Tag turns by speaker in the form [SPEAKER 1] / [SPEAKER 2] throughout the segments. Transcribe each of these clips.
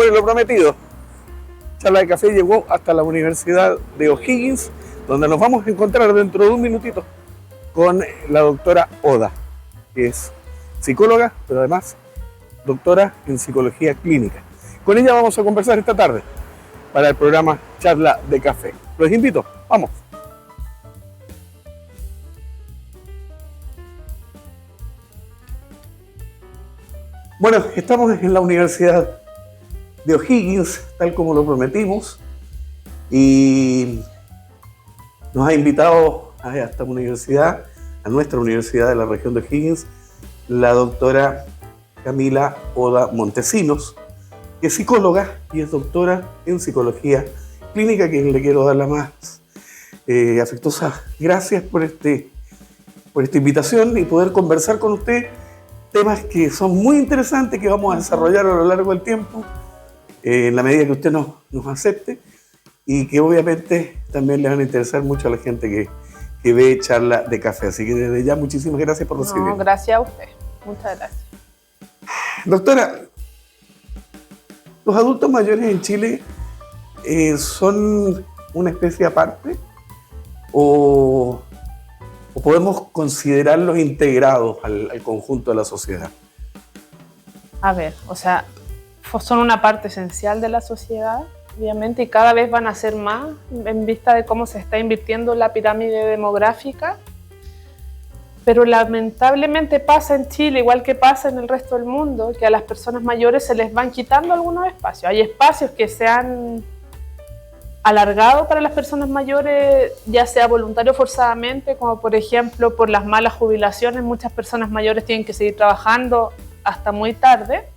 [SPEAKER 1] Bueno, lo prometido, Charla de Café llegó hasta la Universidad de O'Higgins, donde nos vamos a encontrar dentro de un minutito con la doctora Oda, que es psicóloga, pero además doctora en psicología clínica. Con ella vamos a conversar esta tarde para el programa Charla de Café. Los invito, vamos. Bueno, estamos en la Universidad de O'Higgins, tal como lo prometimos, y nos ha invitado a esta universidad, a nuestra universidad de la región de O'Higgins, la doctora Camila Oda Montesinos, que es psicóloga y es doctora en psicología clínica, a quien le quiero dar la más afectuosa gracias por esta invitación y poder conversar con usted temas que son muy interesantes, que vamos a desarrollar a lo largo del tiempo, en la medida que usted nos acepte, y que obviamente también le van a interesar mucho a la gente que ve Charla de Café. Así que desde ya muchísimas gracias por recibirnos.
[SPEAKER 2] No, gracias a usted. Muchas gracias.
[SPEAKER 1] Doctora, ¿los adultos mayores en Chile son una especie aparte o podemos considerarlos integrados al conjunto de la sociedad?
[SPEAKER 2] A ver, o sea, son una parte esencial de la sociedad, obviamente, y cada vez van a ser más en vista de cómo se está invirtiendo la pirámide demográfica. Pero lamentablemente pasa en Chile, igual que pasa en el resto del mundo, que a las personas mayores se les van quitando algunos espacios. Hay espacios que se han alargado para las personas mayores, ya sea voluntario o forzadamente, como por ejemplo por las malas jubilaciones. Muchas personas mayores tienen que seguir trabajando hasta muy tarde.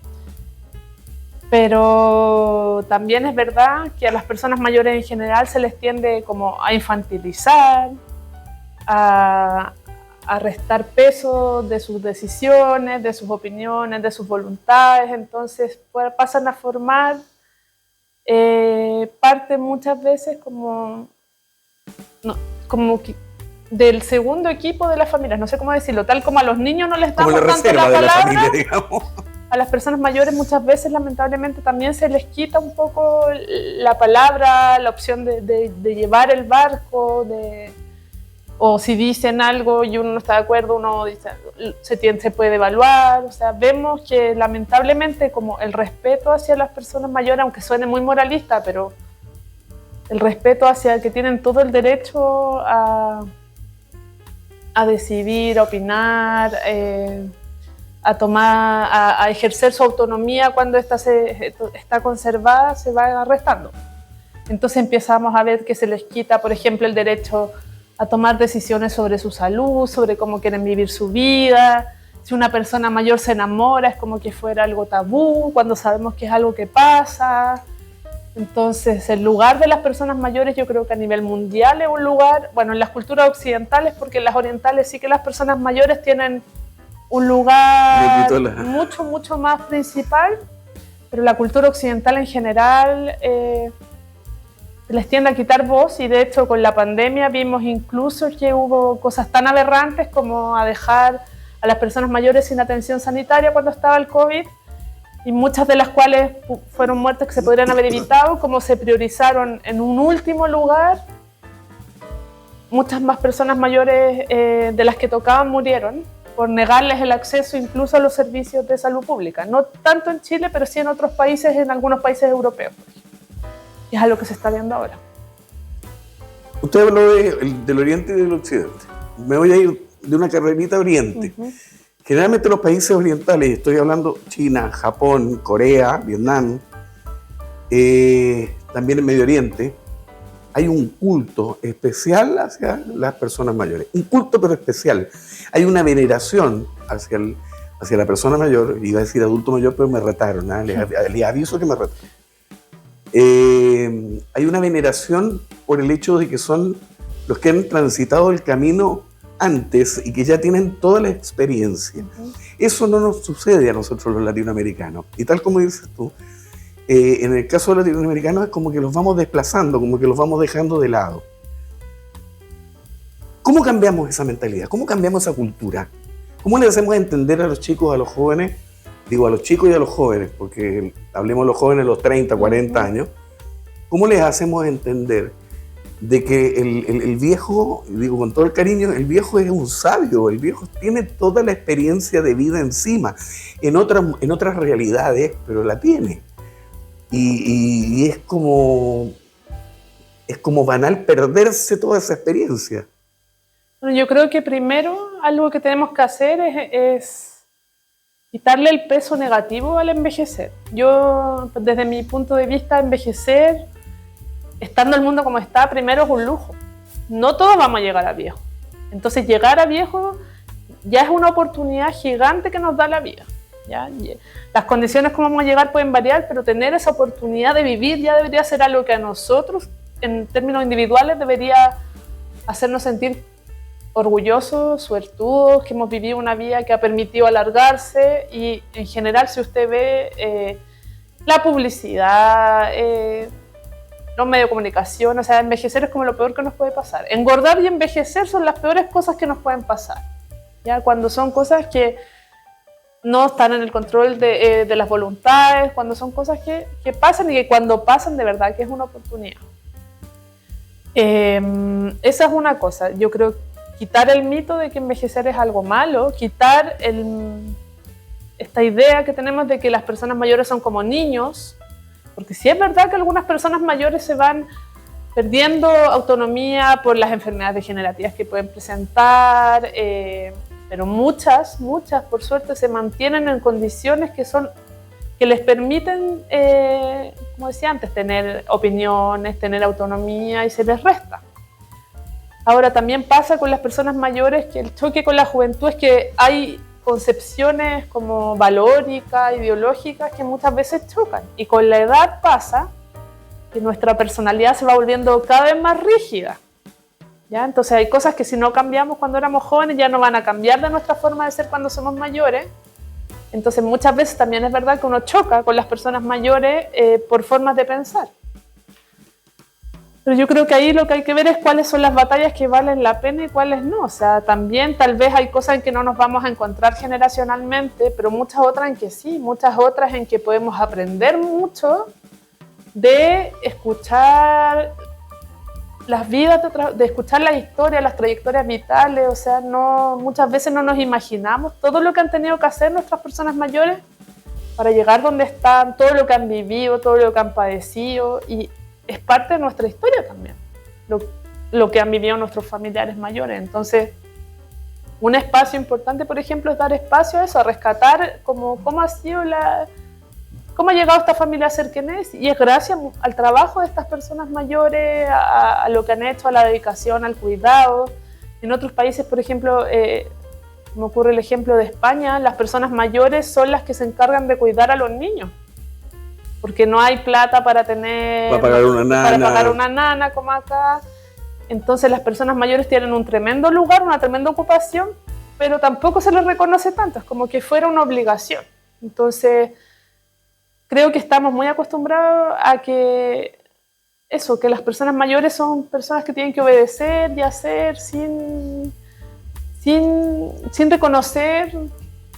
[SPEAKER 2] Pero también es verdad que a las personas mayores en general se les tiende como a infantilizar, a restar peso de sus decisiones, de sus opiniones, de sus voluntades. Entonces pasan a formar parte muchas veces como del segundo equipo de las familias, no sé cómo decirlo, tal como a los niños no les damos tanto la palabra, familia, digamos. A las personas mayores muchas veces lamentablemente también se les quita un poco la palabra, la opción de llevar el barco, o si dicen algo y uno no está de acuerdo, uno dice, se puede evaluar. O sea, vemos que lamentablemente como el respeto hacia las personas mayores, aunque suene muy moralista, pero el respeto hacia que tienen todo el derecho a decidir, a opinar, a ejercer su autonomía cuando está conservada, se va restando. Entonces empezamos a ver que se les quita, por ejemplo, el derecho a tomar decisiones sobre su salud, sobre cómo quieren vivir su vida. Si una persona mayor se enamora, es como que fuera algo tabú, cuando sabemos que es algo que pasa. Entonces, el lugar de las personas mayores, yo creo que a nivel mundial es un lugar, bueno, en las culturas occidentales, porque en las orientales sí que las personas mayores tienen un lugar mucho, mucho más principal, pero la cultura occidental en general les tiende a quitar voz, y de hecho con la pandemia vimos incluso que hubo cosas tan aberrantes como a dejar a las personas mayores sin atención sanitaria cuando estaba el COVID, y muchas de las cuales fueron muertes que se podrían haber evitado, como se priorizaron en un último lugar. Muchas más personas mayores de las que tocaban murieron por negarles el acceso incluso a los servicios de salud pública. No tanto en Chile, pero sí en otros países, en algunos países europeos. Y es algo que se está viendo ahora.
[SPEAKER 1] Usted habló del Oriente y del Occidente. Me voy a ir de una carrerita a Oriente. Generalmente los países orientales, estoy hablando China, Japón, Corea, Vietnam, también en Medio Oriente, hay un culto especial hacia las personas mayores. Un culto pero especial. Hay una veneración hacia la persona mayor. Iba a decir adulto mayor, pero me retaron. Les aviso que me retaron. Hay una veneración por el hecho de que son los que han transitado el camino antes y que ya tienen toda la experiencia. Eso no nos sucede a nosotros los latinoamericanos. Y tal como dices tú, en el caso de los latinoamericanos es como que los vamos desplazando, como que los vamos dejando de lado. ¿Cómo cambiamos esa mentalidad? ¿Cómo cambiamos esa cultura? ¿Cómo le hacemos entender a los chicos, a los jóvenes, digo a los chicos y a los jóvenes, porque hablemos de los jóvenes de los 30, 40 años, ¿cómo les hacemos entender de que el viejo, digo con todo el cariño, el viejo es un sabio, el viejo tiene toda la experiencia de vida encima, en otras realidades, pero la tiene? Y es como banal perderse toda esa experiencia.
[SPEAKER 2] Bueno, yo creo que primero algo que tenemos que hacer es quitarle el peso negativo al envejecer. Yo, desde mi punto de vista, envejecer, estando el mundo como está, primero es un lujo. No todos vamos a llegar a viejo. Entonces, llegar a viejo ya es una oportunidad gigante que nos da la vida, ¿ya? Las condiciones como vamos a llegar pueden variar, pero tener esa oportunidad de vivir ya debería ser algo que a nosotros, en términos individuales, debería hacernos sentir orgullosos, suertudos, que hemos vivido una vida que ha permitido alargarse. Y en general, si usted ve la publicidad, los medios de comunicación, o sea, envejecer es como lo peor que nos puede pasar. Engordar y envejecer son las peores cosas que nos pueden pasar, ¿ya? Cuando son cosas que no están en el control de las voluntades, cuando son cosas que pasan y que cuando pasan de verdad que es una oportunidad. Esa es una cosa. Yo creo que quitar el mito de que envejecer es algo malo, quitar esta idea que tenemos de que las personas mayores son como niños, porque sí es verdad que algunas personas mayores se van perdiendo autonomía por las enfermedades degenerativas que pueden presentar, pero muchas, por suerte, se mantienen en condiciones que les permiten, como decía antes, tener opiniones, tener autonomía, y se les resta. Ahora, también pasa con las personas mayores que el choque con la juventud es que hay concepciones como valóricas, ideológicas, que muchas veces chocan. Y con la edad pasa que nuestra personalidad se va volviendo cada vez más rígida, ¿ya? Entonces hay cosas que si no cambiamos cuando éramos jóvenes ya no van a cambiar de nuestra forma de ser cuando somos mayores. Entonces muchas veces también es verdad que uno choca con las personas mayores por formas de pensar. Pero yo creo que ahí lo que hay que ver es cuáles son las batallas que valen la pena y cuáles no. O sea, también tal vez hay cosas en que no nos vamos a encontrar generacionalmente, pero muchas otras en que sí, muchas otras en que podemos aprender mucho de escuchar las vidas, de escuchar la historia, las trayectorias vitales. O sea, muchas veces no nos imaginamos todo lo que han tenido que hacer nuestras personas mayores para llegar donde están, todo lo que han vivido, todo lo que han padecido, y es parte de nuestra historia también, lo que han vivido nuestros familiares mayores. Entonces, un espacio importante, por ejemplo, es dar espacio a eso, a rescatar cómo ha llegado esta familia a ser quien es, y es gracias al trabajo de estas personas mayores, a lo que han hecho, a la dedicación, al cuidado. En otros países, por ejemplo, me ocurre el ejemplo de España, las personas mayores son las que se encargan de cuidar a los niños, porque no hay plata para pagar una nana como acá. Entonces las personas mayores tienen un tremendo lugar, una tremenda ocupación, pero tampoco se les reconoce tanto, es como que fuera una obligación. Entonces creo que estamos muy acostumbrados a que las personas mayores son personas que tienen que obedecer y hacer sin reconocer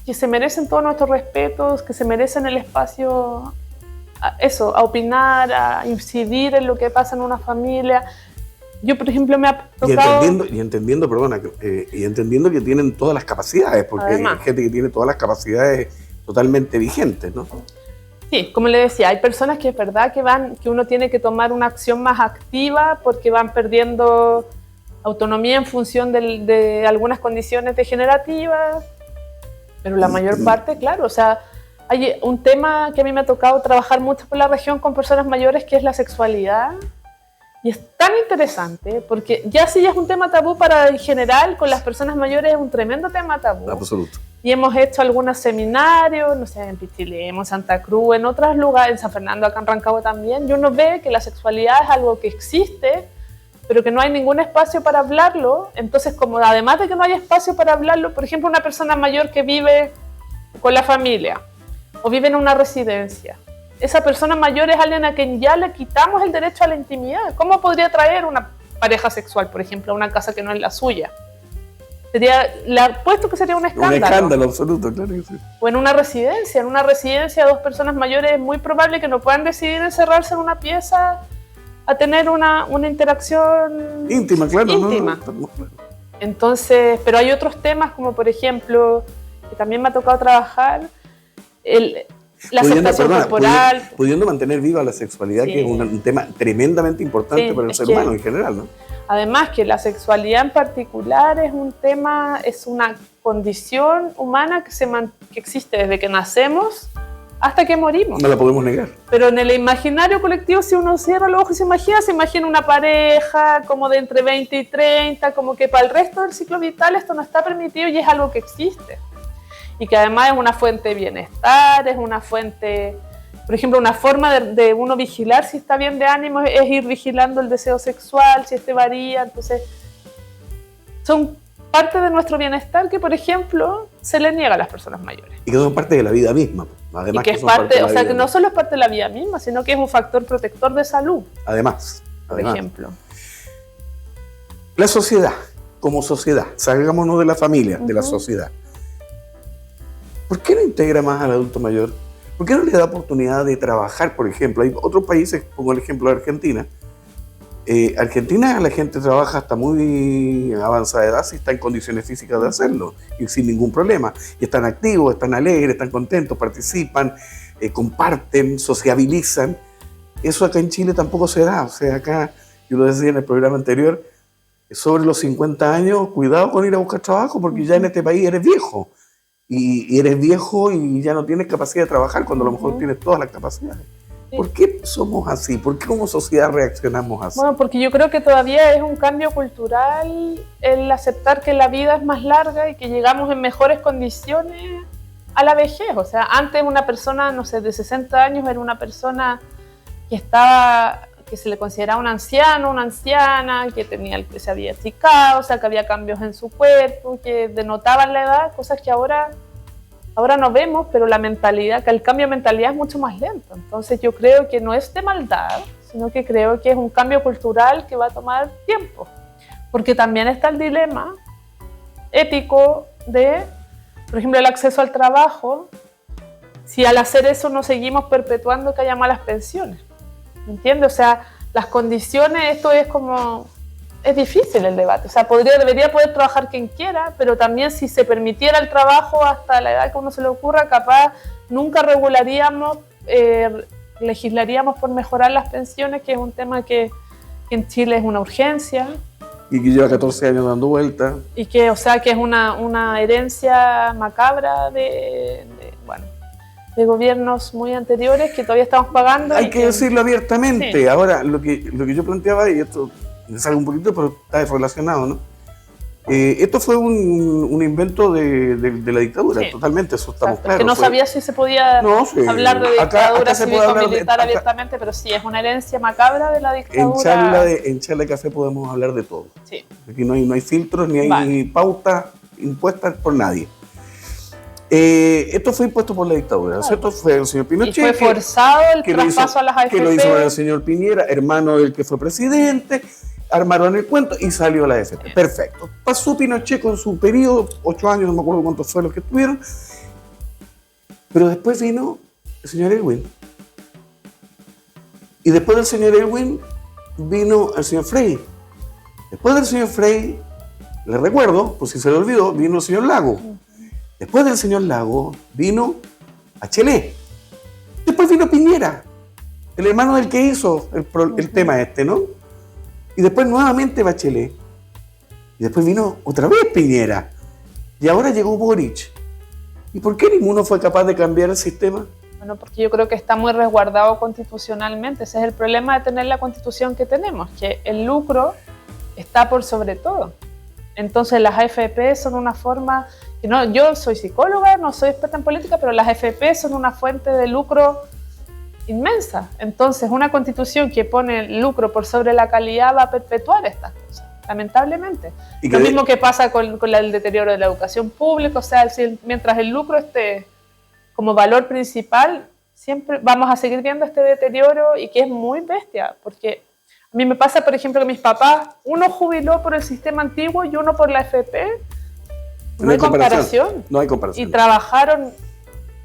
[SPEAKER 2] que se merecen todos nuestros respetos, que se merecen el espacio a opinar, a incidir en lo que pasa en una familia. Yo, por ejemplo, me ha tocado...
[SPEAKER 1] Y entendiendo que tienen todas las capacidades, porque además, hay gente que tiene todas las capacidades totalmente vigentes, ¿no?
[SPEAKER 2] Sí, como le decía, hay personas que es verdad que uno tiene que tomar una acción más activa porque van perdiendo autonomía en función de algunas condiciones degenerativas, pero la mayor parte, claro, o sea, hay un tema que a mí me ha tocado trabajar mucho por la región con personas mayores, que es la sexualidad. Y es tan interesante, porque ya es un tema tabú en general, con las personas mayores es un tremendo tema tabú.
[SPEAKER 1] Absoluto.
[SPEAKER 2] Y hemos hecho algunos seminarios, no sé, en Pichilemu, en Santa Cruz, en otros lugares, en San Fernando, acá en Rancagua también, y uno ve que la sexualidad es algo que existe, pero que no hay ningún espacio para hablarlo. Entonces, como además de que no hay espacio para hablarlo, por ejemplo, una persona mayor que vive con la familia, o vive en una residencia, esa persona mayor es alguien a quien ya le quitamos el derecho a la intimidad. ¿Cómo podría traer una pareja sexual, por ejemplo, a una casa que no es la suya? Le apuesto que sería un escándalo.
[SPEAKER 1] Un escándalo absoluto, claro que sí.
[SPEAKER 2] O en una residencia, dos personas mayores es muy probable que no puedan decidir encerrarse en una pieza a tener una interacción
[SPEAKER 1] íntima, claro.
[SPEAKER 2] íntima.
[SPEAKER 1] No, claro.
[SPEAKER 2] Entonces, pero hay otros temas como por ejemplo, que también me ha tocado trabajar, la aceptación corporal.
[SPEAKER 1] Pudiendo mantener viva la sexualidad, sí, que es un tema tremendamente importante, sí, para el ser humano en general, ¿no?
[SPEAKER 2] Además que la sexualidad en particular es un tema, es una condición humana que existe desde que nacemos hasta que morimos.
[SPEAKER 1] No la podemos negar.
[SPEAKER 2] Pero en el imaginario colectivo, si uno cierra los ojos y se imagina una pareja como de entre 20 y 30, como que para el resto del ciclo vital esto no está permitido y es algo que existe. Y que además es una fuente de bienestar, es una fuente, por ejemplo, una forma de uno vigilar si está bien de ánimo es ir vigilando el deseo sexual, si este varía. Entonces, son parte de nuestro bienestar que, por ejemplo, se le niega a las personas mayores.
[SPEAKER 1] Y que son parte de la vida misma. Además,
[SPEAKER 2] y que es parte, o sea, que no solo es parte de la vida misma, sino que es un factor protector de salud.
[SPEAKER 1] Además.
[SPEAKER 2] Por ejemplo.
[SPEAKER 1] La sociedad, como sociedad, salgámonos de la familia, de la sociedad. ¿Por qué no integra más al adulto mayor? ¿Por qué no le da oportunidad de trabajar, por ejemplo? Hay otros países, pongo el ejemplo de Argentina. Argentina la gente trabaja hasta muy avanzada edad si está en condiciones físicas de hacerlo y sin ningún problema. Y están activos, están alegres, están contentos, participan, comparten, sociabilizan. Eso acá en Chile tampoco se da. O sea, acá, yo lo decía en el programa anterior, sobre los 50 años, cuidado con ir a buscar trabajo porque ya en este país eres viejo. Y eres viejo y ya no tienes capacidad de trabajar cuando a lo mejor tienes todas las capacidades. Sí. ¿Por qué somos así? ¿Por qué como sociedad reaccionamos así?
[SPEAKER 2] Bueno, porque yo creo que todavía es un cambio cultural el aceptar que la vida es más larga y que llegamos en mejores condiciones a la vejez. O sea, antes una persona, no sé, de 60 años era una persona que se le consideraba un anciano, una anciana, que se había achicado, o sea, que había cambios en su cuerpo, que denotaban la edad, cosas que ahora no vemos, pero la mentalidad, que el cambio de mentalidad es mucho más lento. Entonces yo creo que no es de maldad, sino que creo que es un cambio cultural que va a tomar tiempo. Porque también está el dilema ético de, por ejemplo, el acceso al trabajo, si al hacer eso no seguimos perpetuando que haya malas pensiones. ¿Me entiendes? O sea, las condiciones, esto es como... Es difícil el debate, o sea, debería poder trabajar quien quiera, pero también si se permitiera el trabajo hasta la edad que uno se le ocurra, capaz nunca legislaríamos por mejorar las pensiones, que es un tema que en Chile es una urgencia.
[SPEAKER 1] Y que lleva 14 años dando vueltas.
[SPEAKER 2] Y que, o sea, que es una herencia macabra de gobiernos muy anteriores que todavía estamos pagando.
[SPEAKER 1] Hay que decirlo abiertamente. Sí. Ahora, lo que yo planteaba, y esto me sale un poquito, pero está relacionado, ¿no? Esto fue un invento de la dictadura, sí, totalmente, eso estamos claros.
[SPEAKER 2] Que no sabía si se podía hablar de dictadura cívico-militar abiertamente, pero sí, es una herencia macabra de la dictadura.
[SPEAKER 1] En charla de café podemos hablar de todo.
[SPEAKER 2] Sí.
[SPEAKER 1] Aquí no hay filtros, ni hay pautas impuestas por nadie. Esto fue impuesto por la dictadura, ¿cierto? Fue el señor Pinochet.
[SPEAKER 2] Y fue forzado el traspaso a las AFP.
[SPEAKER 1] Que lo hizo el señor Piñera, hermano del que fue presidente. Armaron el cuento y salió la AFP. Perfecto. Pasó Pinochet con su periodo, 8 años, no me acuerdo cuántos fue los que estuvieron. Pero después vino el señor Elwin. Y después del señor Elwin vino el señor Frey. Después del señor Frey, le recuerdo, por si se le olvidó, vino el señor Lago. Después del señor Lago vino Bachelet. Después vino Piñera, el hermano del que hizo el tema este, ¿no? Y después nuevamente Bachelet. Y después vino otra vez Piñera. Y ahora llegó Boric. ¿Y por qué ninguno fue capaz de cambiar el sistema?
[SPEAKER 2] Bueno, porque yo creo que está muy resguardado constitucionalmente. Ese es el problema de tener la constitución que tenemos, que el lucro está por sobre todo. Entonces las AFP son una forma... yo soy psicóloga, no soy experta en política, pero las AFP son una fuente de lucro inmensa. Entonces, una constitución que pone el lucro por sobre la calidad va a perpetuar estas cosas, lamentablemente. Lo mismo que pasa con el deterioro de la educación pública, o sea, mientras el lucro esté como valor principal, siempre vamos a seguir viendo este deterioro y que es muy bestia, porque a mí me pasa, por ejemplo, que mis papás, uno jubiló por el sistema antiguo y uno por la AFP, No hay comparación.
[SPEAKER 1] No hay comparación.
[SPEAKER 2] Y trabajaron,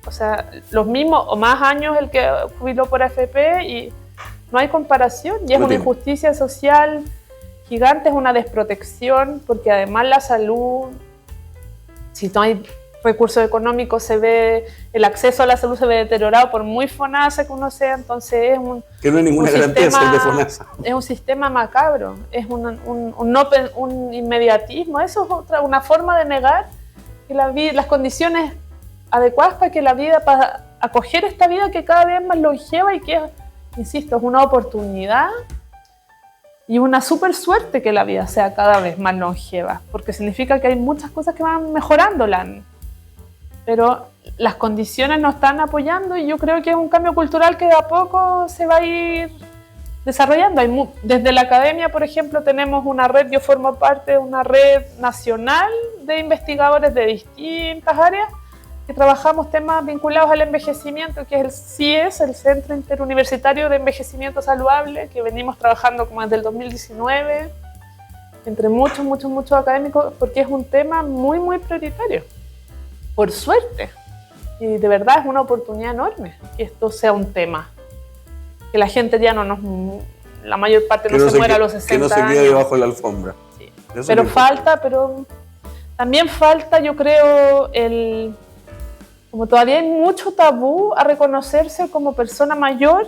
[SPEAKER 2] o sea, los mismos o más años el que jubiló por AFP y no hay comparación. Y es una injusticia social gigante, es una desprotección, porque además la salud, si no hay recursos económicos, se ve, el acceso a la salud se ve deteriorado por muy FONASA que uno sea, entonces es un...
[SPEAKER 1] Que no hay ninguna garantía de ser de FONASA.
[SPEAKER 2] Es un sistema macabro, es un inmediatismo, eso es una forma de negar que la vida, las condiciones adecuadas para que la vida, para acoger esta vida que cada vez es más longeva y que, insisto, es una oportunidad y una súper suerte que la vida sea cada vez más longeva, porque significa que hay muchas cosas que van mejorándola, pero las condiciones no están apoyando y yo creo que es un cambio cultural que de a poco se va a ir desarrollando. Desde la academia, por ejemplo, tenemos una red, yo formo parte de una red nacional de investigadores de distintas áreas que trabajamos temas vinculados al envejecimiento, que es el CIES, el Centro Interuniversitario de Envejecimiento Saludable, que venimos trabajando como desde el 2019, entre muchos académicos, porque es un tema muy, muy prioritario, por suerte. Y de verdad es una oportunidad enorme que esto sea un tema. Que la gente ya la mayor parte no se muera a los 60 años.
[SPEAKER 1] Que no se quede debajo de la alfombra.
[SPEAKER 2] Sí. Pero también falta, yo creo, como todavía hay mucho tabú a reconocerse como persona mayor.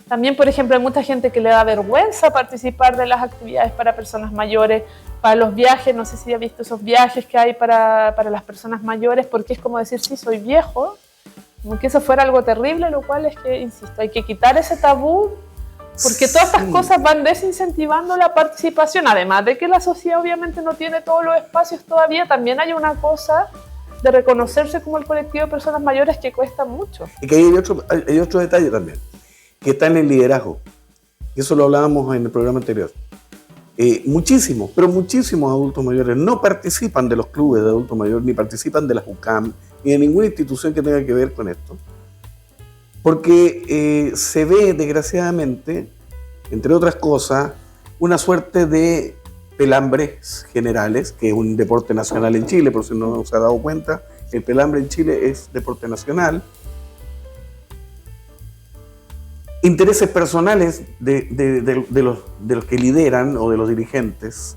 [SPEAKER 2] También, por ejemplo, hay mucha gente que le da vergüenza participar de las actividades para personas mayores, para los viajes, no sé si has visto esos viajes que hay para las personas mayores, porque es como decir, sí, soy viejo, como que eso fuera algo terrible, lo cual es que, insisto, hay que quitar ese tabú, porque todas estas cosas van desincentivando la participación, además de que la sociedad obviamente no tiene todos los espacios todavía, también hay una cosa de reconocerse como el colectivo de personas mayores que cuesta mucho.
[SPEAKER 1] Y que hay otro detalle también, que está en el liderazgo. Y eso lo hablábamos en el programa anterior. Muchísimos adultos mayores no participan de los clubes de adultos mayores, ni participan de la UCAM, ni de ninguna institución que tenga que ver con esto. Porque se ve, desgraciadamente, entre otras cosas, una suerte de pelambres generales, que es un deporte nacional en Chile, por si no se ha dado cuenta, el pelambre en Chile es deporte nacional. Intereses personales de los que lideran o de los dirigentes,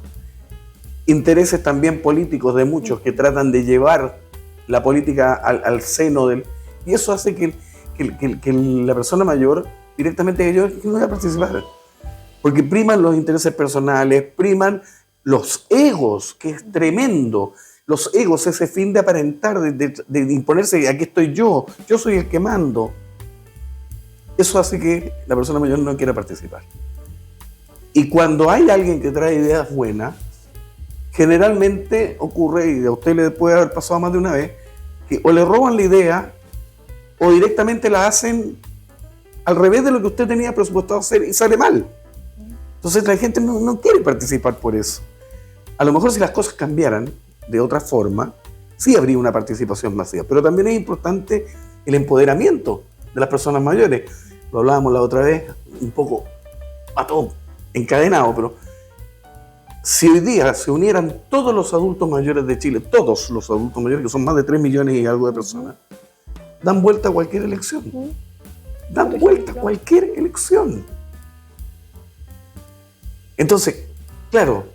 [SPEAKER 1] intereses también políticos de muchos que tratan de llevar la política al seno del... Y eso hace que la persona mayor directamente yo no voy a participar. Porque priman los intereses personales, priman los egos, que es tremendo. Los egos, ese fin de aparentar, de imponerse, aquí estoy yo soy el que mando. Eso hace que la persona mayor no quiera participar. Y cuando hay alguien que trae ideas buenas, generalmente ocurre, y a usted le puede haber pasado más de una vez, que o le roban la idea o directamente la hacen al revés de lo que usted tenía presupuestado hacer y sale mal. Entonces la gente no quiere participar por eso. A lo mejor si las cosas cambiaran de otra forma, sí habría una participación masiva, pero también es importante el empoderamiento de las personas mayores. Lo hablábamos la otra vez, un poco a todo encadenado, pero si hoy día se unieran todos los adultos mayores de Chile, todos los adultos mayores, que son más de 3 millones y algo de personas, dan vuelta a cualquier elección. Dan vuelta a cualquier elección. Entonces, claro,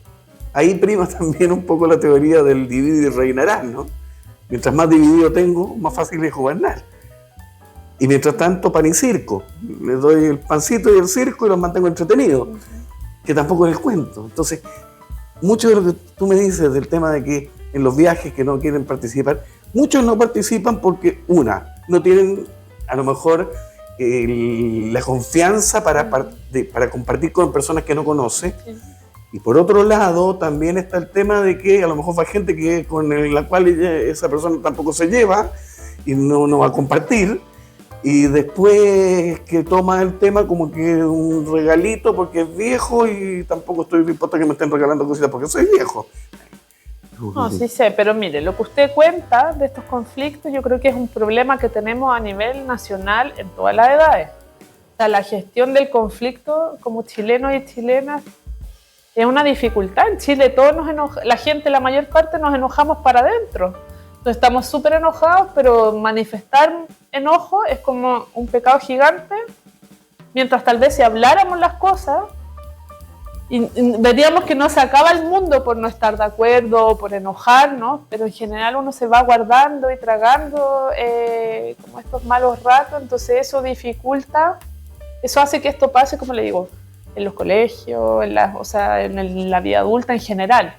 [SPEAKER 1] ahí prima también un poco la teoría del divide y reinarás, ¿no? Mientras más dividido tengo, más fácil es gobernar. Y mientras tanto, pan y circo. Les doy el pancito y el circo y los mantengo entretenidos, que tampoco es el cuento. Entonces, mucho de lo que tú me dices del tema de que en los viajes que no quieren participar, muchos no participan porque, no tienen a lo mejor la confianza para compartir con personas que no conoce. Y por otro lado, también está el tema de que a lo mejor va gente con la cual esa persona tampoco se lleva y no va a compartir. Y después que toma el tema como que un regalito porque es viejo y tampoco estoy dispuesto a que me estén regalando cositas porque soy viejo.
[SPEAKER 2] No, sí sé, pero mire, lo que usted cuenta de estos conflictos yo creo que es un problema que tenemos a nivel nacional en todas las edades. O sea, la gestión del conflicto como chilenos y chilenas es una dificultad. En Chile todos la gente, la mayor parte, nos enojamos para adentro. Entonces estamos súper enojados, pero manifestar enojo es como un pecado gigante, mientras tal vez si habláramos las cosas, y veríamos que no se acaba el mundo por no estar de acuerdo o por enojarnos, pero en general uno se va guardando y tragando como estos malos ratos, entonces eso dificulta, eso hace que esto pase, como le digo, en los colegios, en la vida adulta en general.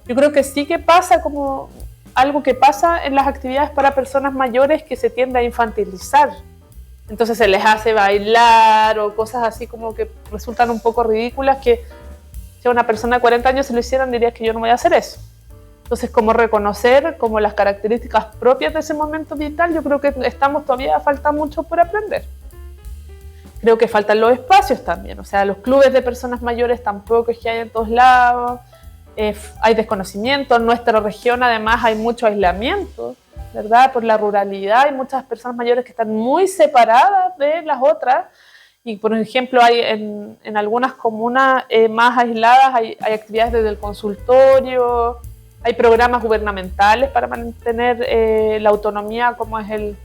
[SPEAKER 2] Yo creo que sí que pasa como algo que pasa en las actividades para personas mayores, que se tiende a infantilizar. Entonces se les hace bailar o cosas así como que resultan un poco ridículas, que si a una persona de 40 años se lo hicieran, dirías que yo no voy a hacer eso. Entonces, como reconocer como las características propias de ese momento vital, yo creo que falta mucho por aprender. Creo que faltan los espacios también, o sea, los clubes de personas mayores tampoco es que hay en todos lados, hay desconocimiento. En nuestra región además hay mucho aislamiento, ¿verdad? Por la ruralidad hay muchas personas mayores que están muy separadas de las otras. Y, por ejemplo, hay en algunas comunas más aisladas hay actividades desde el consultorio, hay programas gubernamentales para mantener la autonomía, como es el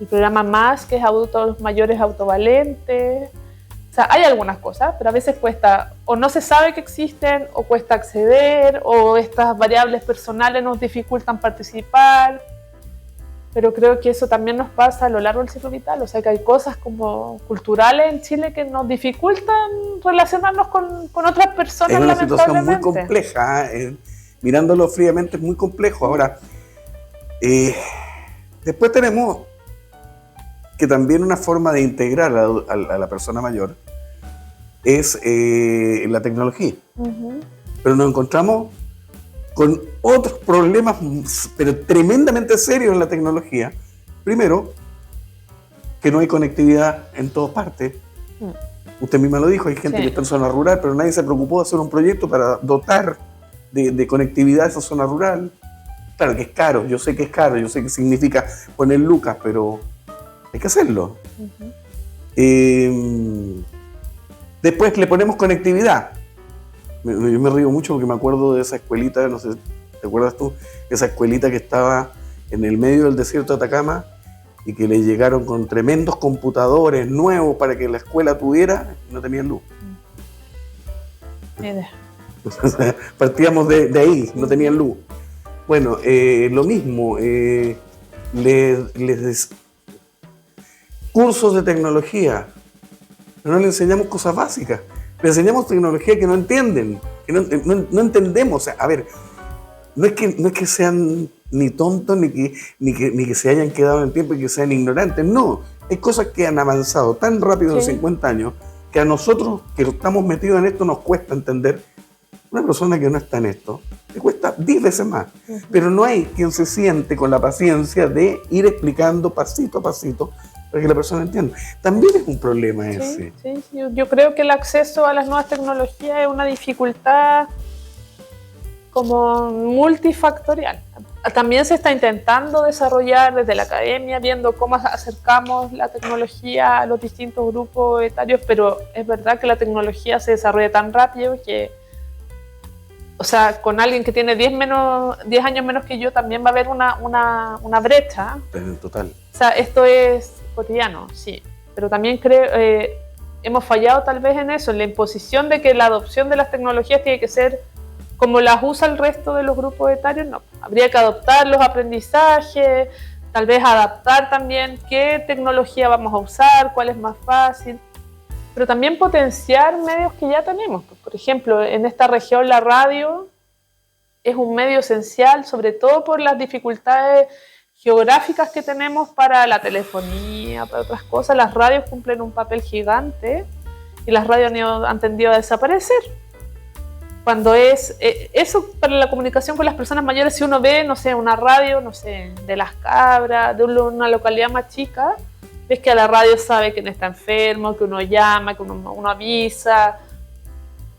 [SPEAKER 2] programa MAS, que es adultos mayores autovalentes. O sea, hay algunas cosas, pero a veces cuesta, o no se sabe que existen, o cuesta acceder, o estas variables personales nos dificultan participar. Pero creo que eso también nos pasa a lo largo del ciclo vital, o sea que hay cosas como culturales en Chile que nos dificultan relacionarnos con otras personas.
[SPEAKER 1] Es una situación muy compleja, mirándolo fríamente es muy complejo. Ahora, después tenemos que también una forma de integrar a la persona mayor es la tecnología. Uh-huh. Pero nos encontramos con otros problemas, pero tremendamente serios en la tecnología. Primero, que no hay conectividad en todas partes. Usted misma lo dijo, hay gente que está en zona rural, pero nadie se preocupó de hacer un proyecto para dotar de conectividad a esa zona rural. Claro que es caro, yo sé que es caro, yo sé que significa poner lucas, pero hay que hacerlo. Uh-huh. Después le ponemos conectividad. Yo me río mucho porque me acuerdo de esa escuelita, no sé, ¿te acuerdas tú? Esa escuelita que estaba en el medio del desierto de Atacama y que le llegaron con tremendos computadores nuevos para que la escuela tuviera y no tenían luz. Partíamos de ahí, no tenían luz. Bueno, lo mismo, cursos de tecnología, pero no le enseñamos cosas básicas. Le enseñamos tecnología que no entienden, que no entendemos. O sea, a ver, no es que sean ni tontos ni que se hayan quedado en el tiempo y que sean ignorantes. No, hay cosas que han avanzado tan rápido en 50 años que a nosotros que estamos metidos en esto nos cuesta entender. Una persona que no está en esto le cuesta 10 veces más. Uh-huh. Pero no hay quien se siente con la paciencia de ir explicando pasito a pasito para que la persona entienda. También es un problema ese.
[SPEAKER 2] Sí. Yo creo que el acceso a las nuevas tecnologías es una dificultad como multifactorial. También se está intentando desarrollar desde la academia, viendo cómo acercamos la tecnología a los distintos grupos etarios, pero es verdad que la tecnología se desarrolla tan rápido que, o sea, con alguien que tiene 10 años menos que yo también va a haber una brecha.
[SPEAKER 1] En total.
[SPEAKER 2] O sea, esto es cotidiano, sí, pero también hemos fallado tal vez en eso, en la imposición de que la adopción de las tecnologías tiene que ser como las usa el resto de los grupos etarios. No, habría que adoptar los aprendizajes, tal vez adaptar también qué tecnología vamos a usar, cuál es más fácil, pero también potenciar medios que ya tenemos. Por ejemplo, en esta región la radio es un medio esencial, sobre todo por las dificultades geográficas que tenemos para la telefonía, para otras cosas. Las radios cumplen un papel gigante y las radios han tendido a desaparecer. Cuando es eso para la comunicación con las personas mayores, si uno ve, no sé, una radio, no sé, de Las Cabras, de una localidad más chica, ves que a la radio sabe quién está enfermo, que uno llama, que uno avisa.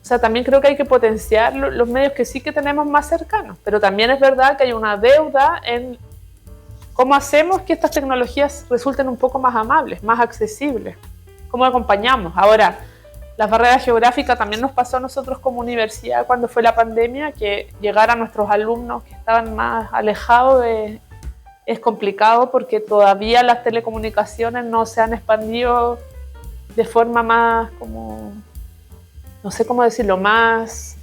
[SPEAKER 2] O sea, también creo que hay que potenciar los medios que sí que tenemos más cercanos, pero también es verdad que hay una deuda en cómo hacemos que estas tecnologías resulten un poco más amables, más accesibles, cómo acompañamos. Ahora, Las barreras geográficas también nos pasó a nosotros como universidad cuando fue la pandemia, que llegar a nuestros alumnos que estaban más alejados es complicado porque todavía las telecomunicaciones no se han expandido de forma más como, no sé cómo decirlo, más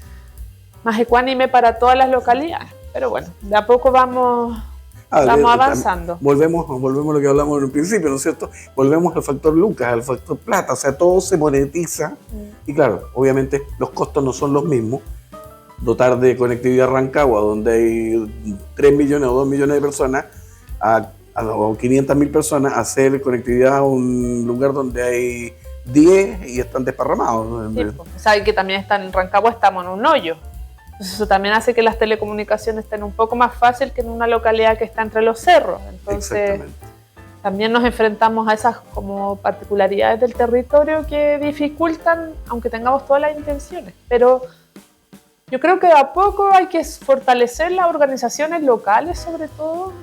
[SPEAKER 2] ecuánime para todas las localidades. Pero bueno, de a poco vamos avanzando.
[SPEAKER 1] Volvemos a lo que hablamos en un principio, ¿no es cierto? Volvemos al factor Lucas, al factor plata, o sea, todo se monetiza. Y claro, obviamente los costos no son los mismos. Dotar de conectividad Rancagua, donde hay 3 millones o 2 millones de personas, a 500.000 personas, hacer conectividad a un lugar donde hay 10 y están desparramados.
[SPEAKER 2] Sí, pues, saben que también en Rancagua estamos en un hoyo. Entonces eso también hace que las telecomunicaciones estén un poco más fácil que en una localidad que está entre los cerros. Entonces también nos enfrentamos a esas como particularidades del territorio que dificultan, aunque tengamos todas las intenciones. Pero yo creo que de a poco hay que fortalecer las organizaciones locales, sobre todo.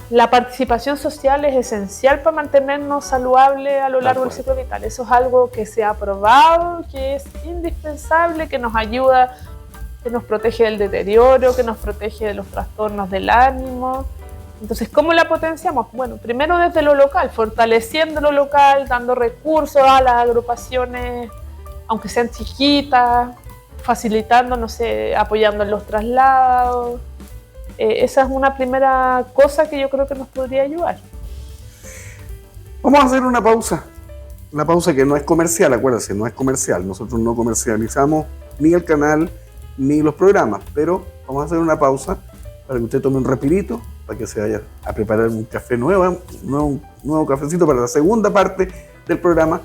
[SPEAKER 2] La participación social es esencial para mantenernos saludables a lo largo del ciclo vital. Eso es algo que se ha probado, que es indispensable, que nos ayuda, que nos protege del deterioro, que nos protege de los trastornos del ánimo. Entonces, ¿cómo la potenciamos? Bueno, primero desde lo local, fortaleciendo lo local, dando recursos a las agrupaciones, aunque sean chiquitas, facilitando, no sé, apoyando en los traslados. Esa es una primera cosa que yo creo que nos podría ayudar.
[SPEAKER 1] Vamos a hacer una pausa que no es comercial, acuérdense, no es comercial. Nosotros no comercializamos ni el canal ni los programas, pero vamos a hacer una pausa para que usted tome un respirito, para que se vaya a preparar un café nuevo cafecito para la segunda parte del programa,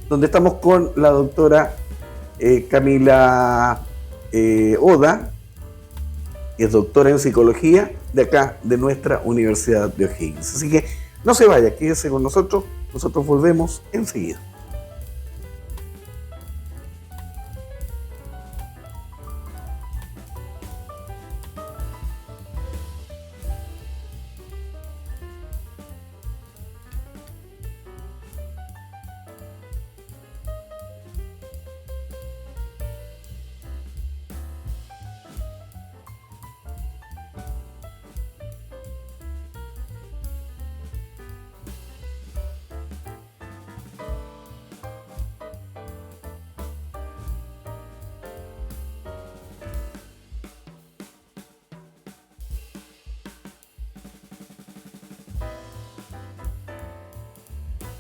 [SPEAKER 1] donde estamos con la doctora Camila Oda, y es doctora en psicología de acá, de nuestra Universidad de O'Higgins. Así que no se vaya, quédese con nosotros volvemos enseguida.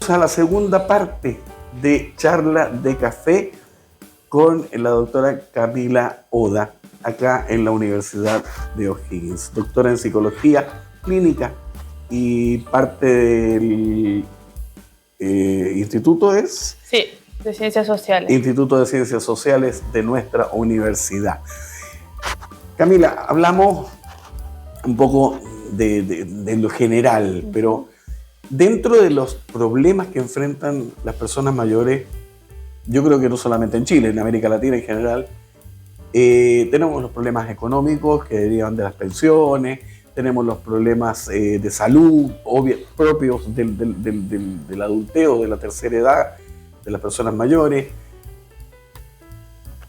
[SPEAKER 1] A la segunda parte de Charla de Café con la doctora Camila Oda, acá en la Universidad de O'Higgins, doctora en psicología clínica y parte del instituto es...
[SPEAKER 2] Sí, de Ciencias Sociales.
[SPEAKER 1] Instituto de Ciencias Sociales de nuestra universidad. Camila, hablamos un poco de lo general, pero dentro de los problemas que enfrentan las personas mayores, yo creo que no solamente en Chile, en América Latina en general, tenemos los problemas económicos que derivan de las pensiones, tenemos los problemas de salud propios del adulteo, de la tercera edad, de las personas mayores,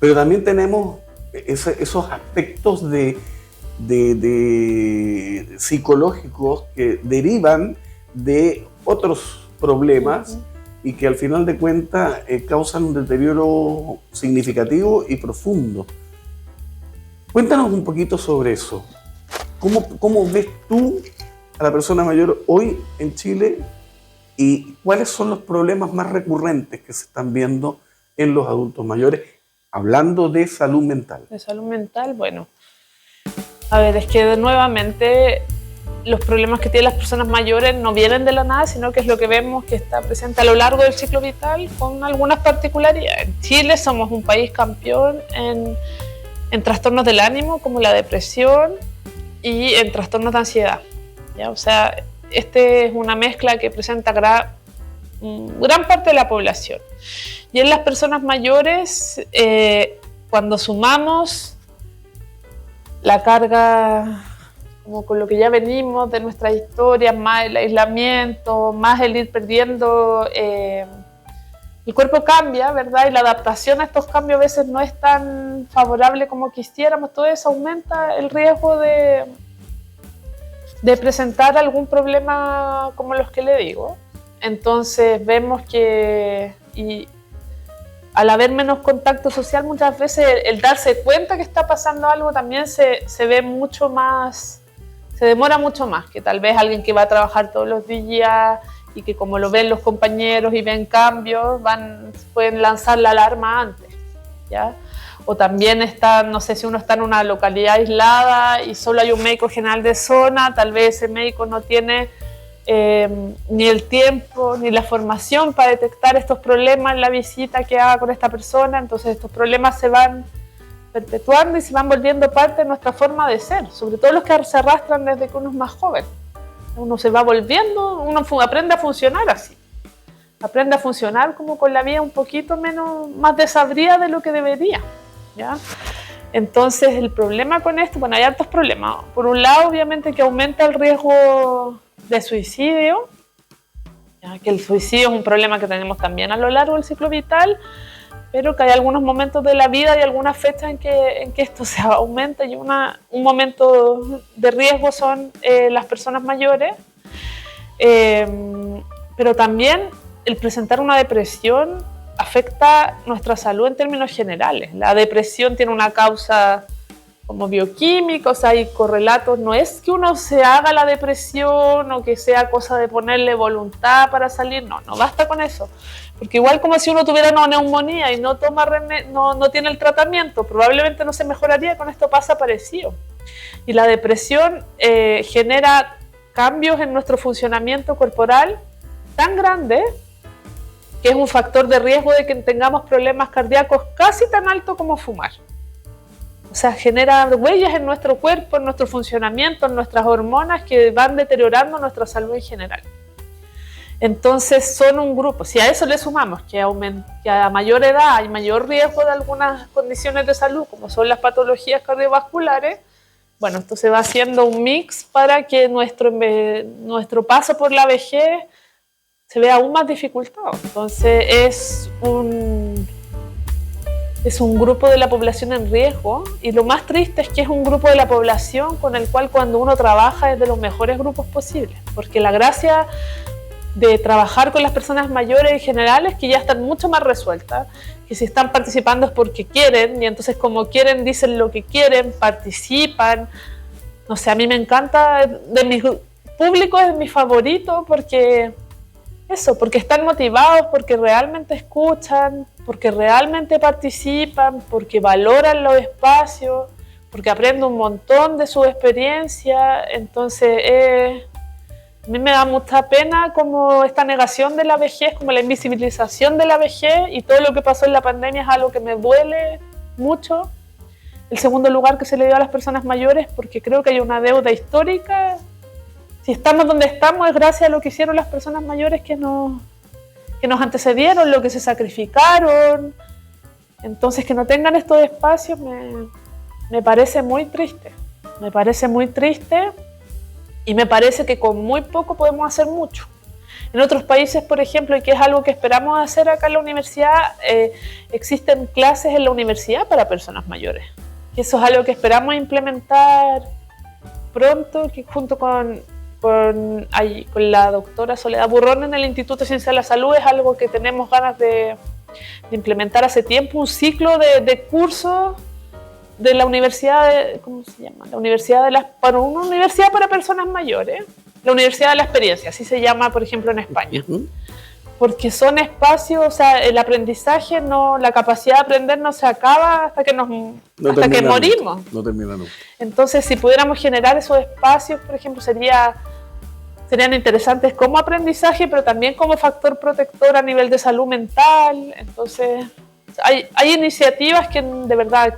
[SPEAKER 1] pero también tenemos esos aspectos psicológicos que derivan de otros problemas y que al final de cuentas causan un deterioro significativo y profundo. Cuéntanos un poquito sobre eso. ¿Cómo ves tú a la persona mayor hoy en Chile y cuáles son los problemas más recurrentes que se están viendo en los adultos mayores, hablando de salud mental?
[SPEAKER 2] De salud mental, bueno, a ver, es que nuevamente los problemas que tienen las personas mayores no vienen de la nada, sino que es lo que vemos que está presente a lo largo del ciclo vital con algunas particularidades. En Chile somos un país campeón en trastornos del ánimo, como la depresión, y en trastornos de ansiedad, ¿ya? O sea, es una mezcla que presenta gran parte de la población. Y en las personas mayores, cuando sumamos la carga, como con lo que ya venimos de nuestra historia, más el aislamiento, más el ir perdiendo el cuerpo cambia, ¿verdad? Y la adaptación a estos cambios a veces no es tan favorable como quisiéramos. Todo eso aumenta el riesgo de presentar algún problema como los que le digo. Entonces vemos que al haber menos contacto social, muchas veces el darse cuenta que está pasando algo también se ve mucho más, se demora mucho más que tal vez alguien que va a trabajar todos los días y que como lo ven los compañeros y ven cambios, pueden lanzar la alarma antes, ¿ya? O también no sé si uno está en una localidad aislada y solo hay un médico general de zona, tal vez ese médico no tiene ni el tiempo ni la formación para detectar estos problemas en la visita que haga con esta persona, entonces estos problemas se van perpetuando y se van volviendo parte de nuestra forma de ser, sobre todo los que se arrastran desde que uno es más joven. Uno se va volviendo, uno aprende a funcionar así. Aprende a funcionar como con la vida un poquito más desabrida de lo que debería, ¿ya? Entonces el problema con esto, bueno, hay hartos problemas. Por un lado, obviamente que aumenta el riesgo de suicidio, ¿ya? Que el suicidio es un problema que tenemos también a lo largo del ciclo vital, pero que hay algunos momentos de la vida y algunas fechas en que esto se aumenta y un momento de riesgo son las personas mayores, pero también el presentar una depresión afecta nuestra salud en términos generales. La depresión tiene una causa como bioquímica, o sea, hay correlatos, no es que uno se haga la depresión o que sea cosa de ponerle voluntad para salir, no basta con eso. Porque igual como si uno tuviera una neumonía y no tiene el tratamiento, probablemente no se mejoraría, con esto pasa parecido. Y la depresión genera cambios en nuestro funcionamiento corporal tan grandes que es un factor de riesgo de que tengamos problemas cardíacos casi tan alto como fumar. O sea, genera huellas en nuestro cuerpo, en nuestro funcionamiento, en nuestras hormonas que van deteriorando nuestra salud en general. Entonces son un grupo, si a eso le sumamos que a mayor edad hay mayor riesgo de algunas condiciones de salud, como son las patologías cardiovasculares, bueno, esto se va haciendo un mix para que nuestro paso por la vejez se vea aún más dificultado. Entonces es un grupo de la población en riesgo, y lo más triste es que es un grupo de la población con el cual cuando uno trabaja es de los mejores grupos posibles, porque la gracia de trabajar con las personas mayores en general es que ya están mucho más resueltas, que si están participando es porque quieren, y entonces como quieren dicen lo que quieren, participan. No sé, a mí me encanta, de mi público es mi favorito porque están motivados, porque realmente escuchan, porque realmente participan, porque valoran los espacios, porque aprenden un montón de su experiencia. Entonces a mí me da mucha pena como esta negación de la vejez, como la invisibilización de la vejez, y todo lo que pasó en la pandemia es algo que me duele mucho. El segundo lugar que se le dio a las personas mayores, porque creo que hay una deuda histórica. Si estamos donde estamos es gracias a lo que hicieron las personas mayores que nos antecedieron, lo que se sacrificaron. Entonces que no tengan estos espacios me parece muy triste. Me parece muy triste y me parece que con muy poco podemos hacer mucho. En otros países, por ejemplo, y que es algo que esperamos hacer acá en la universidad, existen clases en la universidad para personas mayores. Y eso es algo que esperamos implementar pronto, que junto con la doctora Soledad Burrón en el Instituto de Ciencia de la Salud es algo que tenemos ganas de implementar hace tiempo, un ciclo de cursos de la universidad, ¿cómo se llama? La universidad una universidad para personas mayores, la Universidad de la Experiencia, así se llama, por ejemplo, en España. Porque son espacios, o sea, el aprendizaje, la capacidad de aprender no se acaba hasta que morimos.
[SPEAKER 1] No termina nunca.
[SPEAKER 2] Entonces, si pudiéramos generar esos espacios, por ejemplo, serían interesantes como aprendizaje, pero también como factor protector a nivel de salud mental. Entonces, hay iniciativas que de verdad,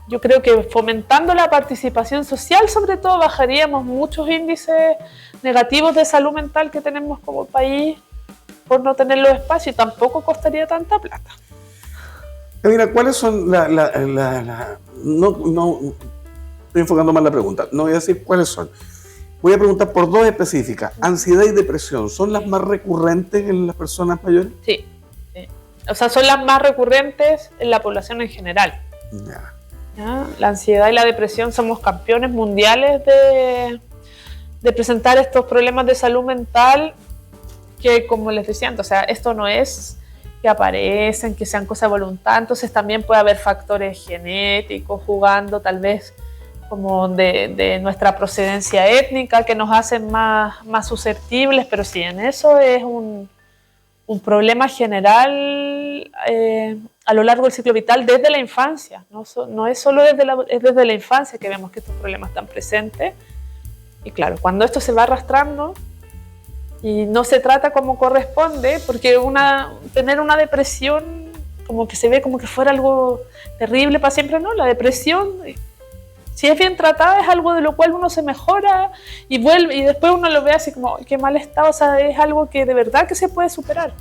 [SPEAKER 2] yo creo que fomentando la participación social, sobre todo, bajaríamos muchos índices negativos de salud mental que tenemos como país por no tener los espacios, y tampoco costaría tanta plata.
[SPEAKER 1] Mira, ¿cuáles son no estoy enfocando mal la pregunta, no voy a decir cuáles son. Voy a preguntar por dos específicas. ¿Ansiedad y depresión son las más recurrentes en las personas mayores?
[SPEAKER 2] Sí. O sea, son las más recurrentes en la población en general.
[SPEAKER 1] Ya.
[SPEAKER 2] ¿Ya? La ansiedad y la depresión somos campeones mundiales de presentar estos problemas de salud mental que, como les decía antes, o sea, esto no es que aparecen, que sean cosas de voluntad, entonces también puede haber factores genéticos jugando, tal vez como de nuestra procedencia étnica, que nos hacen más susceptibles, pero sí, en eso es un problema general a lo largo del ciclo vital desde la infancia. No es solo es desde la infancia que vemos que estos problemas están presentes. Y claro, cuando esto se va arrastrando y no se trata como corresponde, porque tener una depresión como que se ve como que fuera algo terrible para siempre, no, la depresión, si es bien tratada, es algo de lo cual uno se mejora y vuelve, y después uno lo ve así como, qué mal estado, o sea, es algo que de verdad que se puede superar,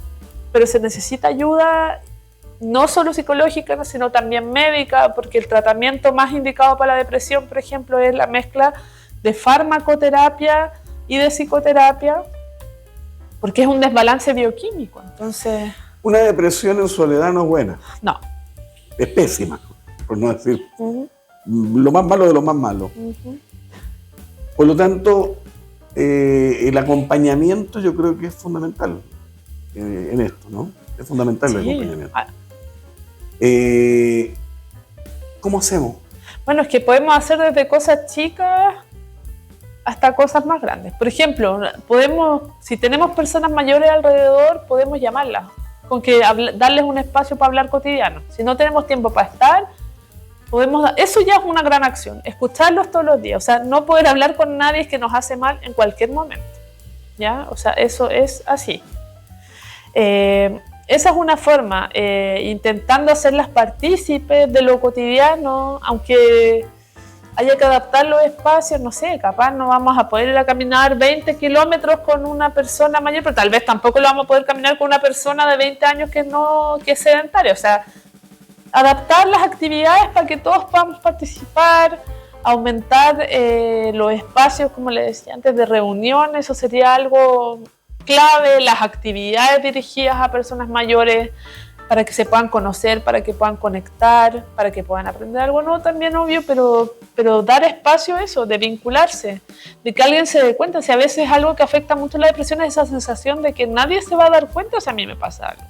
[SPEAKER 2] pero se necesita ayuda, no solo psicológica, sino también médica, porque el tratamiento más indicado para la depresión, por ejemplo, es la mezcla de farmacoterapia y de psicoterapia, porque es un desbalance bioquímico, entonces...
[SPEAKER 1] Una depresión en soledad no es buena.
[SPEAKER 2] No.
[SPEAKER 1] Es pésima, por no decir lo más malo de lo más malo. Por lo tanto, el acompañamiento yo creo que es fundamental en esto, ¿no? Es fundamental el acompañamiento. ¿Cómo hacemos?
[SPEAKER 2] Bueno, es que podemos hacer desde cosas chicas hasta cosas más grandes. Por ejemplo, si tenemos personas mayores alrededor, podemos llamarlas, con que darles un espacio para hablar cotidiano. Si no tenemos tiempo para estar, eso ya es una gran acción, escucharlos todos los días. O sea, no poder hablar con nadie es que nos hace mal en cualquier momento, ¿ya? O sea, eso es así. Esa es una forma, intentando hacerlas partícipes de lo cotidiano, aunque haya que adaptar los espacios, no sé, capaz no vamos a poder ir a caminar 20 kilómetros con una persona mayor, pero tal vez tampoco lo vamos a poder caminar con una persona de 20 años que es sedentaria. O sea, adaptar las actividades para que todos podamos participar, aumentar los espacios, como les decía antes, de reunión, eso sería algo clave, las actividades dirigidas a personas mayores, para que se puedan conocer, para que puedan conectar, para que puedan aprender algo nuevo también, obvio, pero dar espacio a eso, de vincularse, de que alguien se dé cuenta. Si a veces algo que afecta mucho la depresión es esa sensación de que nadie se va a dar cuenta si a mí me pasa algo.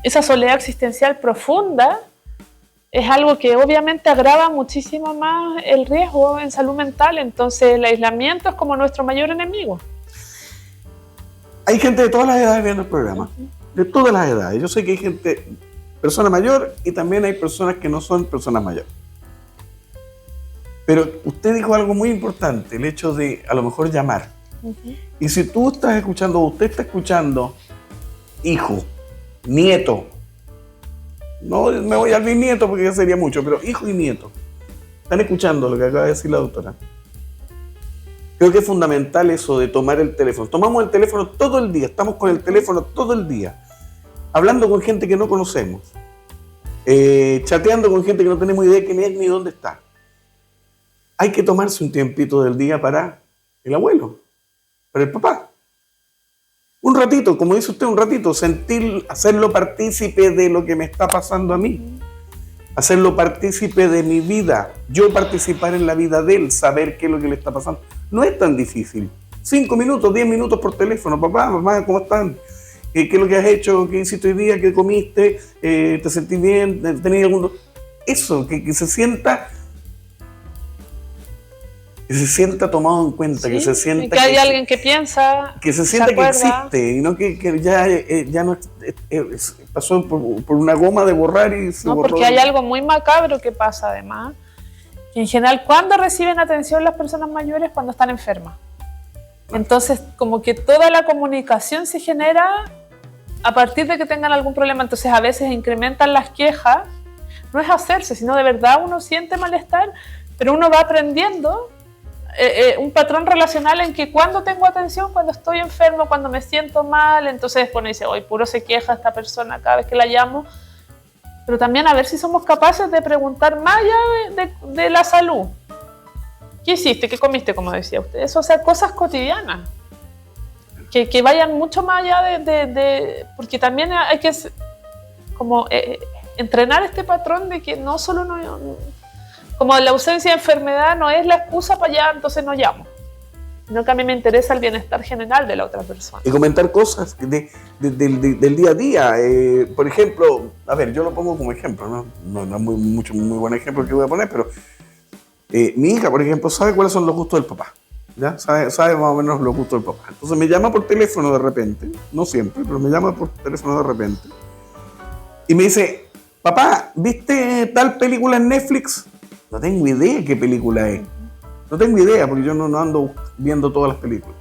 [SPEAKER 2] Esa soledad existencial profunda es algo que obviamente agrava muchísimo más el riesgo en salud mental, entonces el aislamiento es como nuestro mayor enemigo.
[SPEAKER 1] Hay gente de todas las edades viendo el programa. De todas las edades. Yo sé que hay gente, persona mayor, y también hay personas que no son personas mayores. Pero usted dijo algo muy importante, el hecho de a lo mejor llamar. Y si tú estás escuchando, usted está escuchando, hijo, nieto, no me voy al bisnieto porque ya sería mucho, pero hijo y nieto, están escuchando lo que acaba de decir la doctora. Creo que es fundamental eso de tomar el teléfono. Tomamos el teléfono todo el día, estamos con el teléfono todo el día, hablando con gente que no conocemos, chateando con gente que no tenemos idea de quién es ni dónde está. Hay que tomarse un tiempito del día para el abuelo, para el papá. Un ratito, como dice usted, un ratito, hacerlo partícipe de lo que me está pasando a mí. Hacerlo partícipe de mi vida, yo participar en la vida de él, saber qué es lo que le está pasando. No es tan difícil. 5 minutos, 10 minutos por teléfono. Papá, mamá, ¿cómo están? ¿Qué es lo que has hecho? ¿Qué hiciste hoy día? ¿Qué comiste? ¿Te sentís bien? ¿Tenías algún...? Eso, que se sienta tomado en cuenta, sí, que se sienta
[SPEAKER 2] que hay alguien que piensa,
[SPEAKER 1] que se sienta que existe, y no que ya no pasó por una goma de borrar y se borró.
[SPEAKER 2] Porque hay algo muy macabro que pasa además, que en general, ¿cuándo reciben atención las personas mayores? Cuando están enfermas. Entonces, como que toda la comunicación se genera a partir de que tengan algún problema, entonces a veces incrementan las quejas. No es hacerse, sino de verdad uno siente malestar, pero uno va aprendiendo un patrón relacional en que cuando tengo atención, cuando estoy enfermo, cuando me siento mal, entonces después uno dice, hoy puro se queja esta persona cada vez que la llamo, pero también a ver si somos capaces de preguntar más allá de la salud. ¿Qué hiciste? ¿Qué comiste? Como decía usted. Eso, o sea, cosas cotidianas, que vayan mucho más allá porque también hay que como entrenar este patrón de que no solo como la ausencia de enfermedad no es la excusa para allá, entonces no llamo, sino que a mí me interesa el bienestar general de la otra persona.
[SPEAKER 1] Y comentar cosas del día a día. Por ejemplo, a ver, yo lo pongo como ejemplo, no es muy buen ejemplo que voy a poner, pero mi hija, por ejemplo, sabe cuáles son los gustos del papá. ¿Ya? Sabe más o menos los gustos del papá. Entonces me llama por teléfono de repente, no siempre, pero me llama por teléfono de repente. Y me dice, papá, ¿viste tal película en Netflix? No tengo idea qué película es. No tengo idea, porque yo no ando viendo todas las películas.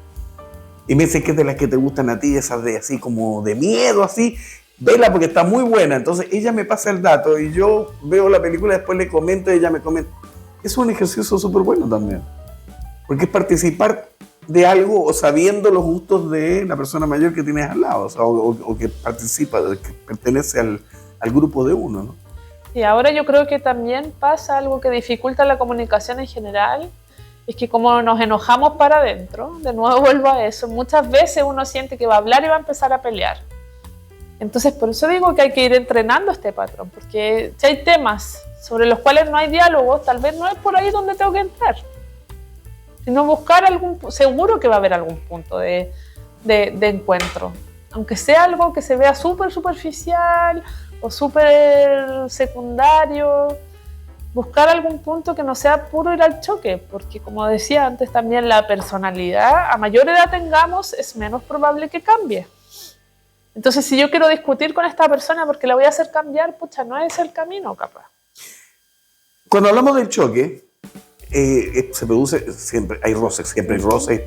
[SPEAKER 1] Y me dice que es de las que te gustan a ti, esas de así como de miedo, así. Vela porque está muy buena. Entonces ella me pasa el dato y yo veo la película, después le comento y ella me comenta. Es un ejercicio súper bueno también. Porque es participar de algo o sabiendo los gustos de la persona mayor que tienes al lado, o sea, o que participa, que pertenece al grupo de uno, ¿no?
[SPEAKER 2] Y ahora yo creo que también pasa algo que dificulta la comunicación en general, es que como nos enojamos para adentro, de nuevo vuelvo a eso, muchas veces uno siente que va a hablar y va a empezar a pelear. Entonces por eso digo que hay que ir entrenando este patrón, porque si hay temas sobre los cuales no hay diálogo, tal vez no es por ahí donde tengo que entrar, sino buscar seguro que va a haber algún punto de encuentro, aunque sea algo que se vea súper superficial o súper secundario, buscar algún punto que no sea puro ir al choque, porque como decía antes también, la personalidad, a mayor edad tengamos, es menos probable que cambie. Entonces si yo quiero discutir con esta persona porque la voy a hacer cambiar, pucha, no es el camino capaz.
[SPEAKER 1] Cuando hablamos del choque, se produce, siempre hay roces,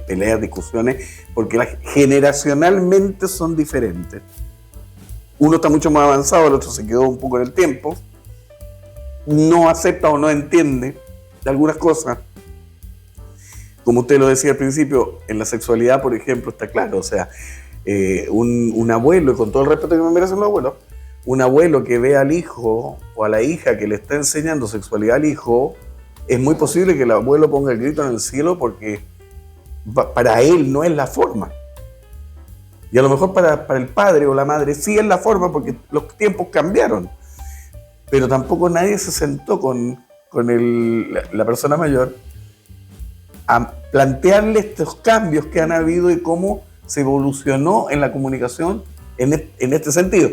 [SPEAKER 1] peleas, discusiones, porque generacionalmente son diferentes. Uno está mucho más avanzado, el otro se quedó un poco en el tiempo, no acepta o no entiende de algunas cosas. Como usted lo decía al principio, en la sexualidad, por ejemplo, está claro, o sea, un abuelo, y con todo el respeto que me merecen los abuelos, un abuelo que ve al hijo o a la hija que le está enseñando sexualidad al hijo, es muy posible que el abuelo ponga el grito en el cielo porque para él no es la forma. Y a lo mejor para el padre o la madre sí es la forma porque los tiempos cambiaron. Pero tampoco nadie se sentó con la persona mayor a plantearle estos cambios que han habido y cómo se evolucionó en la comunicación en este sentido.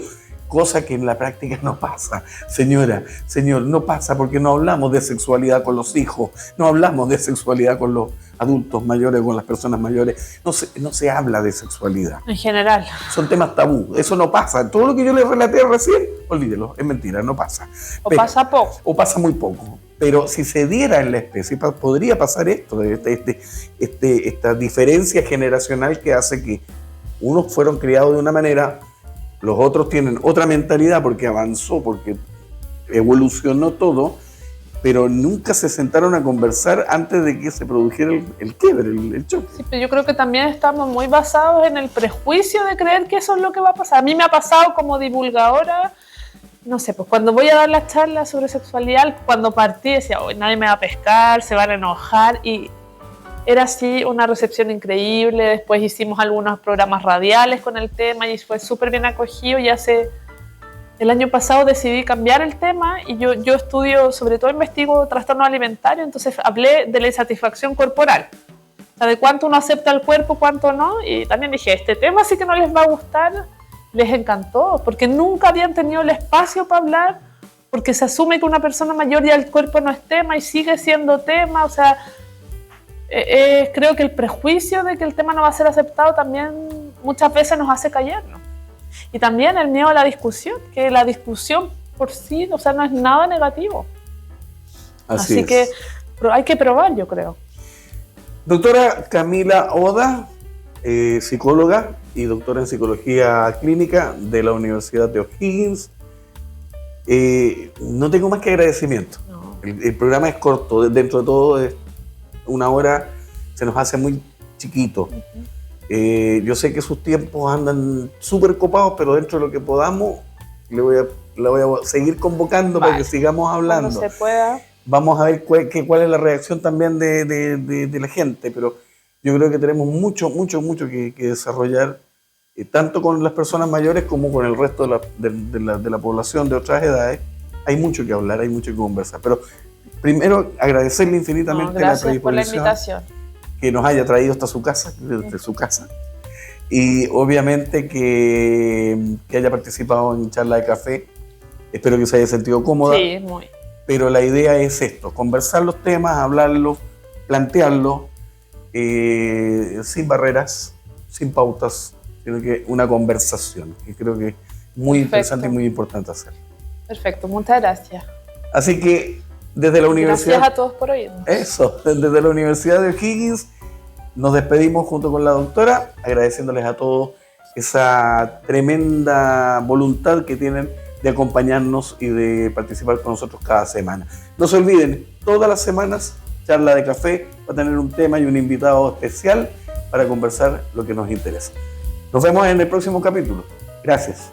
[SPEAKER 1] Cosa que en la práctica no pasa. Señora, señor, no pasa porque no hablamos de sexualidad con los hijos, no hablamos de sexualidad con los adultos mayores, con las personas mayores. No se habla de sexualidad.
[SPEAKER 2] En general.
[SPEAKER 1] Son temas tabú. Eso no pasa. Todo lo que yo les relaté recién, olvídelo, es mentira, no pasa.
[SPEAKER 2] Pasa poco.
[SPEAKER 1] O pasa muy poco. Pero si se diera en la especie, podría pasar esto, esta diferencia generacional que hace que unos fueron criados de una manera, los otros tienen otra mentalidad porque avanzó, porque evolucionó todo, pero nunca se sentaron a conversar antes de que se produjera el quiebre, el choque.
[SPEAKER 2] Sí, pero yo creo que también estamos muy basados en el prejuicio de creer que eso es lo que va a pasar. A mí me ha pasado como divulgadora, no sé, pues cuando voy a dar las charlas sobre sexualidad, cuando partí decía, hoy nadie me va a pescar, se van a enojar, y era así una recepción increíble. Después hicimos algunos programas radiales con el tema y fue súper bien acogido. Y el año pasado decidí cambiar el tema y yo estudio, sobre todo investigo trastorno alimentario, entonces hablé de la insatisfacción corporal. O sea, de cuánto uno acepta el cuerpo, cuánto no. Y también dije, este tema sí que no les va a gustar. Les encantó, porque nunca habían tenido el espacio para hablar, porque se asume que una persona mayor ya el cuerpo no es tema y sigue siendo tema. O sea, creo que el prejuicio de que el tema no va a ser aceptado también muchas veces nos hace callarnos. Y también el miedo a la discusión, que la discusión por sí, o sea, no es nada negativo. Así que hay que probar, yo creo.
[SPEAKER 1] Doctora Camila Oda, psicóloga y doctora en psicología clínica de la Universidad de O'Higgins. No tengo más que agradecimiento. No. El programa es corto, dentro de todo es una hora, se nos hace muy chiquito. Yo sé que sus tiempos andan súper copados, pero dentro de lo que podamos, la voy a seguir convocando para que sigamos hablando.
[SPEAKER 2] Cuando se pueda.
[SPEAKER 1] Vamos a ver cuál es la reacción también de la gente, pero yo creo que tenemos mucho que desarrollar tanto con las personas mayores como con el resto de la población de otras edades. Hay mucho que hablar, hay mucho que conversar. Pero primero agradecerle infinitamente la
[SPEAKER 2] Gracias por la
[SPEAKER 1] predisposición
[SPEAKER 2] invitación.
[SPEAKER 1] que nos haya traído hasta su casa, desde su casa. Y obviamente que haya participado en Charla de Café. Espero que se haya sentido cómoda.
[SPEAKER 2] Sí, muy.
[SPEAKER 1] Pero la idea es esto, conversar los temas, hablarlos, plantearlos, sin barreras, sin pautas, sino que una conversación, que creo que es muy interesante y muy importante hacer.
[SPEAKER 2] Perfecto, muchas gracias.
[SPEAKER 1] Así que desde la universidad...
[SPEAKER 2] Gracias a todos por oírnos.
[SPEAKER 1] Eso, desde la Universidad de O'Higgins nos despedimos junto con la doctora, agradeciéndoles a todos esa tremenda voluntad que tienen de acompañarnos y de participar con nosotros cada semana. No se olviden, todas las semanas Charla de Café va a tener un tema y un invitado especial para conversar lo que nos interesa. Nos vemos en el próximo capítulo. Gracias.